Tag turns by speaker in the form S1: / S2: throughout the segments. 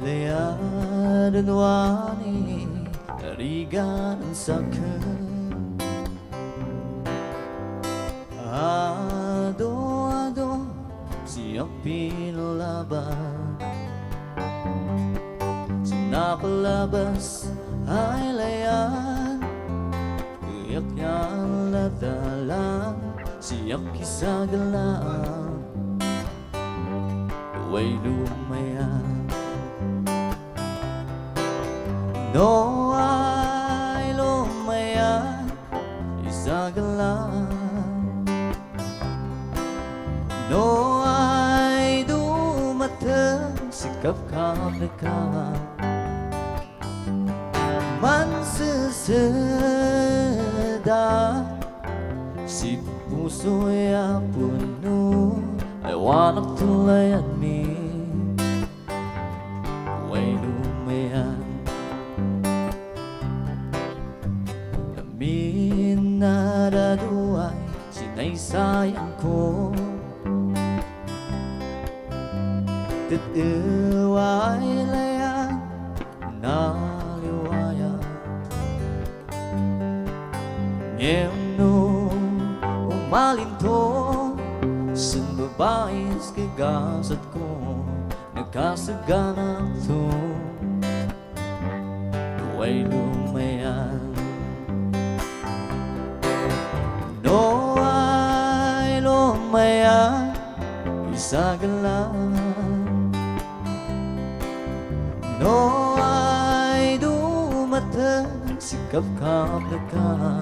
S1: Layadan wani Rigan sakın Ado siyang pinalaban Sinapalabas ay layan Iyak niyang ladalang Siyang kisagalaan Huwag lumayan No ay lumayan Isagalaan No ay dumatang Sikap-kap na kama Mansasada Si puso'y puno I wanna tulayan me Huwag lumayan Minaraduay Sinaysayang ko Tatuway layan Naliwayan Ngayon nung umalinto Sa babaes kagasat ko Nagkasagana to Huwag lumayan No ay lumayan Isagalan No ay dumatang Sikap-kap na ka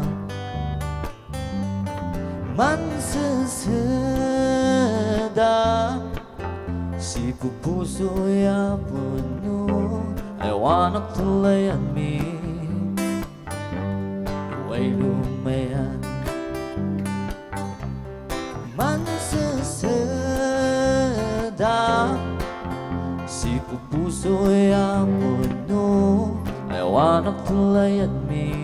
S1: Mansasada Si puso'y puno I wanna tulayan me Huwag lumayan Mansasada Si puso'y puno I wanna tulayan me